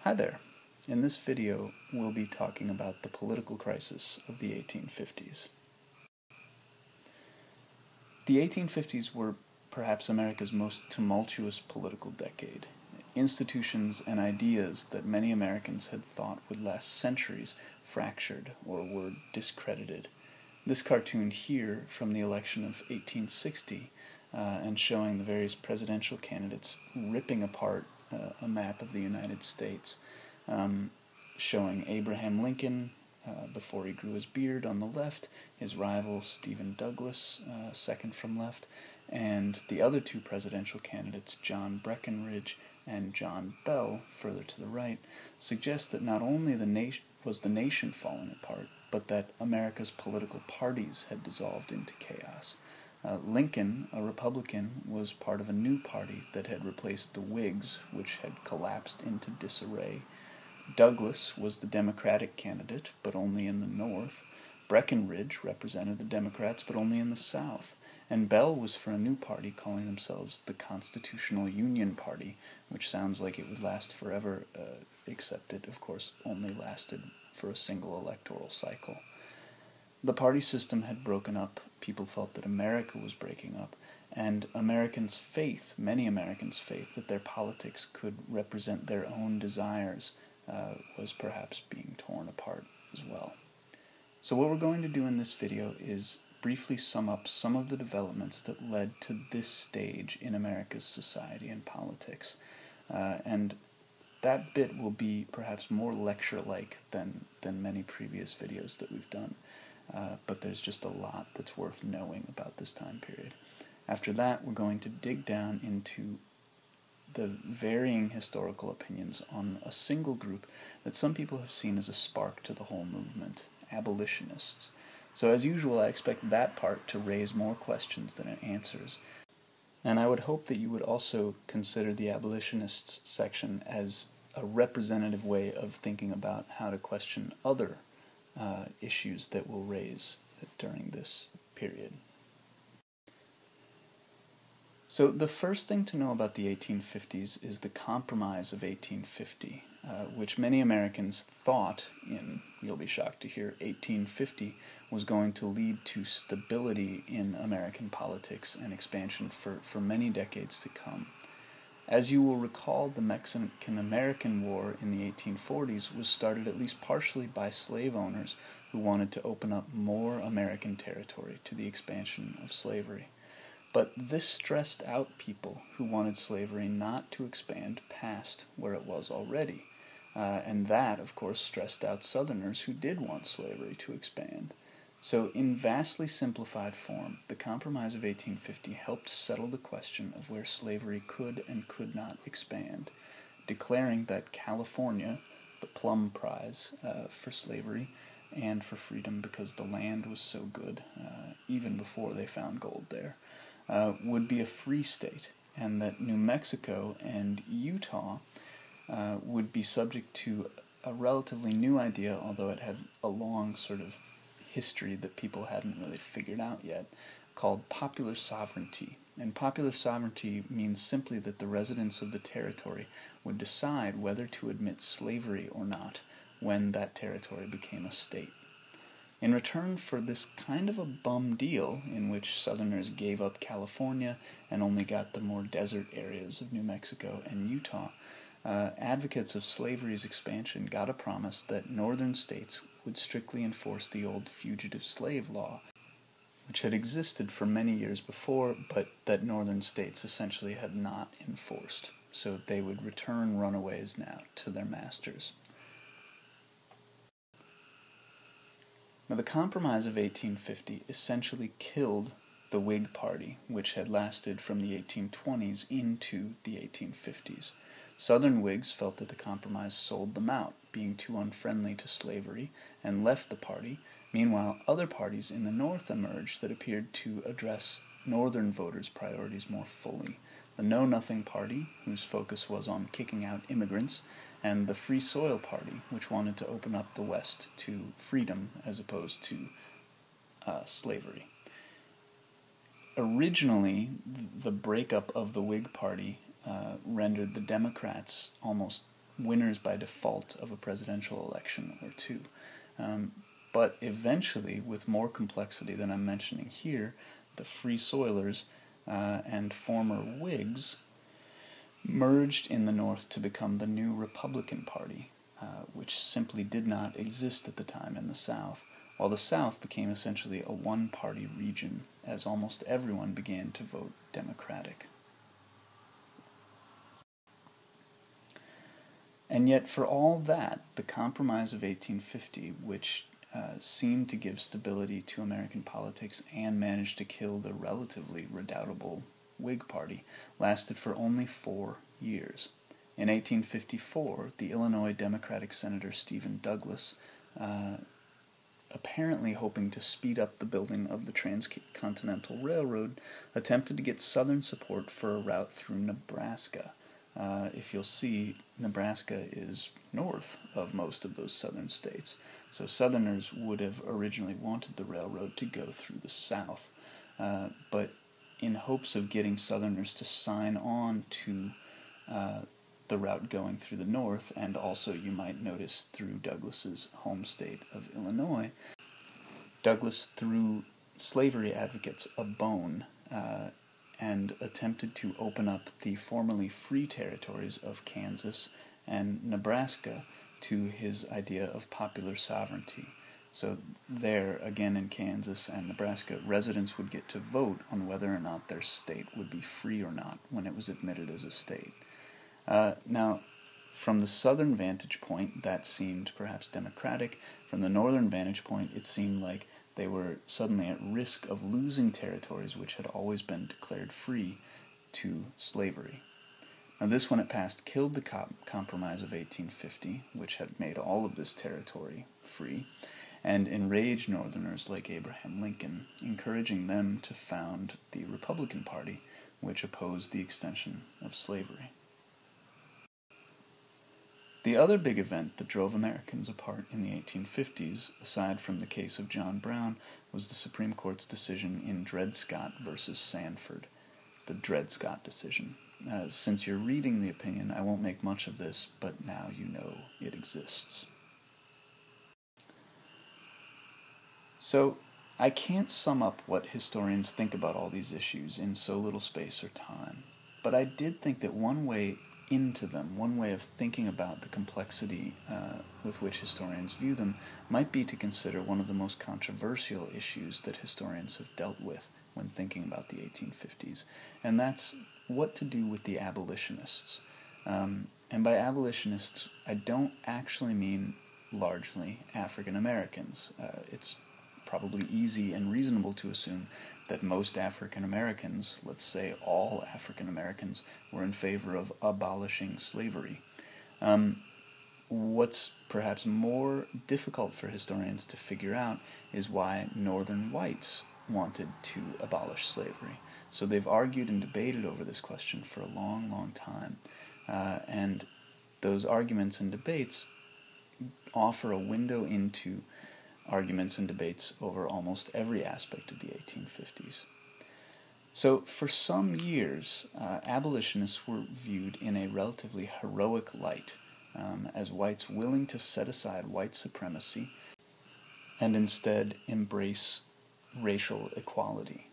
Hi there. In this video, we'll be talking about the political crisis of the 1850s. The 1850s were perhaps America's most tumultuous political decade. Institutions and ideas that many Americans had thought would last centuries fractured or were discredited. This cartoon here from the election of 1860 and showing the various presidential candidates ripping apart a map of the United States, showing Abraham Lincoln before he grew his beard on the left, his rival Stephen Douglas, second from left, and the other two presidential candidates, John Breckinridge and John Bell, further to the right, suggest that not only was the nation falling apart, but that America's political parties had dissolved into chaos. Lincoln, a Republican, was part of a new party that had replaced the Whigs, which had collapsed into disarray. Douglas was the Democratic candidate, but only in the North. Breckinridge represented the Democrats, but only in the South. And Bell was for a new party calling themselves the Constitutional Union Party, which sounds like it would last forever, except it, of course, only lasted for a single electoral cycle. The party system had broken up, people felt that America was breaking up, and many Americans' faith that their politics could represent their own desires was perhaps being torn apart as well. So what we're going to do in this video is briefly sum up some of the developments that led to this stage in America's society and politics. And that bit will be perhaps more lecture-like than many previous videos that we've done. But there's just a lot that's worth knowing about this time period. After that, we're going to dig down into the varying historical opinions on a single group that some people have seen as a spark to the whole movement, abolitionists. So as usual, I expect that part to raise more questions than it answers. And I would hope that you would also consider the abolitionists section as a representative way of thinking about how to question other issues that we'll raise during this period. So the first thing to know about the 1850s is the Compromise of 1850, which many Americans thought you'll be shocked to hear, 1850 was going to lead to stability in American politics and expansion for many decades to come. As you will recall, the Mexican-American War in the 1840s was started at least partially by slave owners who wanted to open up more American territory to the expansion of slavery. But this stressed out people who wanted slavery not to expand past where it was already. And that, of course, stressed out Southerners who did want slavery to expand. So in vastly simplified form, the Compromise of 1850 helped settle the question of where slavery could and could not expand, declaring that California, the plum prize for slavery and for freedom because the land was so good, even before they found gold there, would be a free state, and that New Mexico and Utah would be subject to a relatively new idea, although it had a long sort of history that people hadn't really figured out yet, called popular sovereignty. And popular sovereignty means simply that the residents of the territory would decide whether to admit slavery or not when that territory became a state. In return for this kind of a bum deal, in which Southerners gave up California and only got the more desert areas of New Mexico and Utah, advocates of slavery's expansion got a promise that northern states would strictly enforce the old fugitive slave law, which had existed for many years before, but that northern states essentially had not enforced. So they would return runaways now to their masters. Now, the Compromise of 1850 essentially killed the Whig Party, which had lasted from the 1820s into the 1850s. Southern Whigs felt that the Compromise sold them out, being too unfriendly to slavery, and left the party. Meanwhile, other parties in the North emerged that appeared to address Northern voters' priorities more fully. The Know Nothing Party, whose focus was on kicking out immigrants, and the Free Soil Party, which wanted to open up the West to freedom as opposed to slavery. Originally, the breakup of the Whig Party rendered the Democrats almost winners by default of a presidential election or two. But eventually, with more complexity than I'm mentioning here, the Free Soilers and former Whigs merged in the North to become the new Republican Party, which simply did not exist at the time in the South, while the South became essentially a one-party region, as almost everyone began to vote Democratic. And yet, for all that, the Compromise of 1850, which seemed to give stability to American politics and managed to kill the relatively redoubtable Whig Party, lasted for only 4 years. In 1854, the Illinois Democratic Senator Stephen Douglas, apparently hoping to speed up the building of the Transcontinental Railroad, attempted to get Southern support for a route through Nebraska. If you'll see, Nebraska is north of most of those southern states, so Southerners would have originally wanted the railroad to go through the South, but in hopes of getting Southerners to sign on to the route going through the North, and also, you might notice, through Douglas's home state of Illinois, Douglas threw slavery advocates a bone and attempted to open up the formerly free territories of Kansas and Nebraska to his idea of popular sovereignty. So there, again in Kansas and Nebraska, residents would get to vote on whether or not their state would be free or not when it was admitted as a state. Now, from the southern vantage point, that seemed perhaps democratic. From the northern vantage point, it seemed like they were suddenly at risk of losing territories which had always been declared free to slavery. Now this, when it passed, killed the Compromise of 1850, which had made all of this territory free, and enraged Northerners like Abraham Lincoln, encouraging them to found the Republican Party, which opposed the extension of slavery. The other big event that drove Americans apart in the 1850s, aside from the case of John Brown, was the Supreme Court's decision in Dred Scott versus Sandford, the Dred Scott decision. Since you're reading the opinion, I won't make much of this, but now you know it exists. So, I can't sum up what historians think about all these issues in so little space or time, but I did think that one way into them, one way of thinking about the complexity with which historians view them, might be to consider one of the most controversial issues that historians have dealt with when thinking about the 1850s, and that's what to do with the abolitionists. And by abolitionists, I don't actually mean largely African Americans. It's probably easy and reasonable to assume that most African Americans, let's say all African Americans, were in favor of abolishing slavery. What's perhaps more difficult for historians to figure out is why Northern whites wanted to abolish slavery. So they've argued and debated over this question for a long, long time, and those arguments and debates offer a window into arguments and debates over almost every aspect of the 1850s. So for some years, abolitionists were viewed in a relatively heroic light, as whites willing to set aside white supremacy and instead embrace racial equality.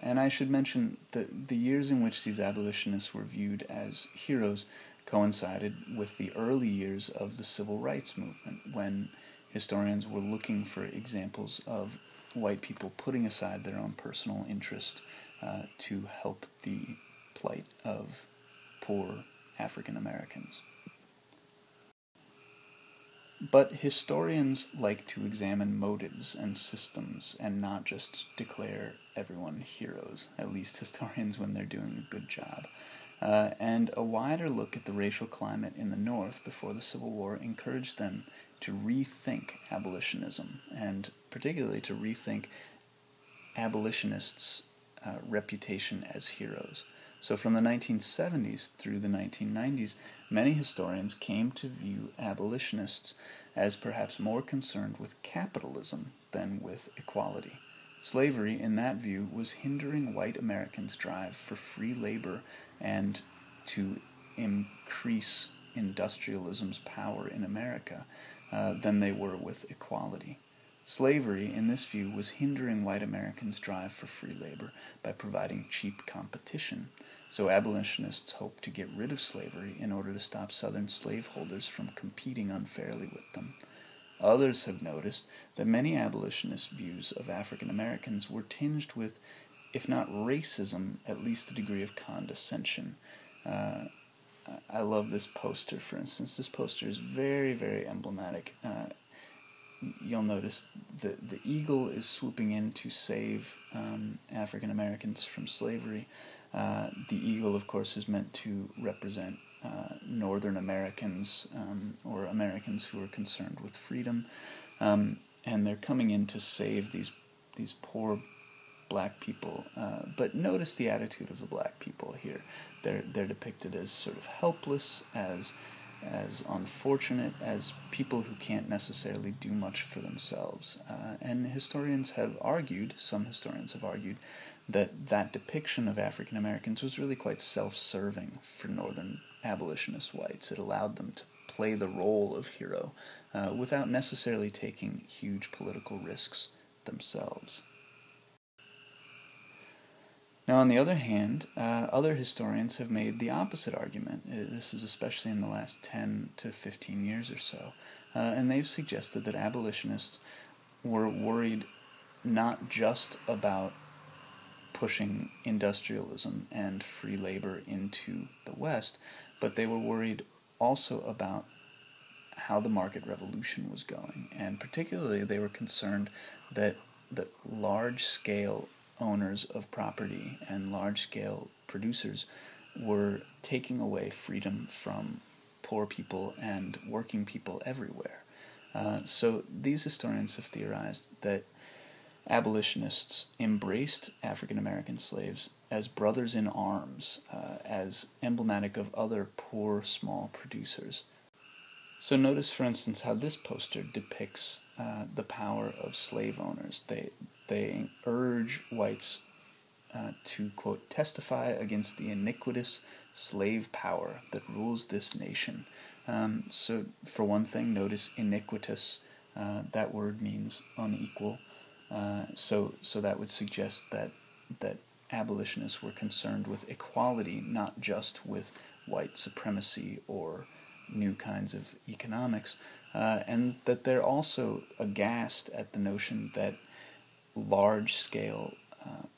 And I should mention that the years in which these abolitionists were viewed as heroes coincided with the early years of the Civil Rights Movement, when historians were looking for examples of white people putting aside their own personal interest to help the plight of poor African Americans. But historians like to examine motives and systems and not just declare everyone heroes, at least historians when they're doing a good job. And a wider look at the racial climate in the North before the Civil War encouraged them to rethink abolitionism, and particularly to rethink abolitionists' reputation as heroes. So from the 1970s through the 1990s, many historians came to view abolitionists as perhaps more concerned with capitalism than with equality. Slavery, in that view, was hindering white Americans' drive for free labor and to increase industrialism's power in America than they were with equality. Slavery, in this view, was hindering white Americans' drive for free labor by providing cheap competition. So abolitionists hoped to get rid of slavery in order to stop Southern slaveholders from competing unfairly with them. Others have noticed that many abolitionist views of African Americans were tinged with, if not racism, at least a degree of condescension. I love this poster, for instance. This poster is very, very emblematic. You'll notice the eagle is swooping in to save African Americans from slavery. The eagle, of course, is meant to represent Northern Americans or Americans who are concerned with freedom, and they're coming in to save these poor black people. But notice the attitude of the black people here. They're depicted as sort of helpless, as unfortunate, as people who can't necessarily do much for themselves. And historians have argued, some historians have argued, that depiction of African Americans was really quite self-serving for Northern abolitionist whites. It allowed them to play the role of hero without necessarily taking huge political risks themselves. Now, on the other hand, other historians have made the opposite argument. This is especially in the last 10 to 15 years or so. And they've suggested that abolitionists were worried not just about pushing industrialism and free labor into the West, but they were worried also about how the market revolution was going. And particularly, they were concerned that large-scale owners of property and large-scale producers were taking away freedom from poor people and working people everywhere. So these historians have theorized that abolitionists embraced African American slaves as brothers in arms, as emblematic of other poor, small producers. So notice, for instance, how this poster depicts the power of slave owners. They urge whites to, quote, testify against the iniquitous slave power that rules this nation. So for one thing, notice iniquitous. That word means unequal. So that would suggest that abolitionists were concerned with equality, not just with white supremacy or new kinds of economics, and that they're also aghast at the notion that large-scale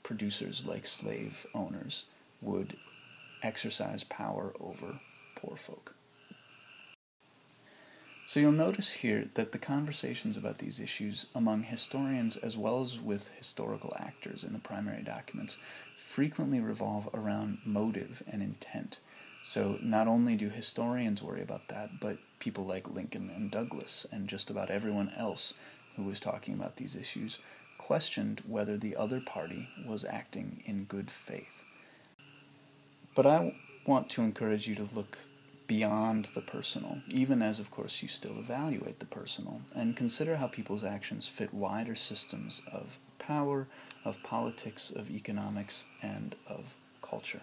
producers like slave owners would exercise power over poor folk. So you'll notice here that the conversations about these issues among historians as well as with historical actors in the primary documents frequently revolve around motive and intent. So not only do historians worry about that, but people like Lincoln and Douglas and just about everyone else who was talking about these issues questioned whether the other party was acting in good faith. But I want to encourage you to look beyond the personal, even as, of course, you still evaluate the personal, and consider how people's actions fit wider systems of power, of politics, of economics, and of culture.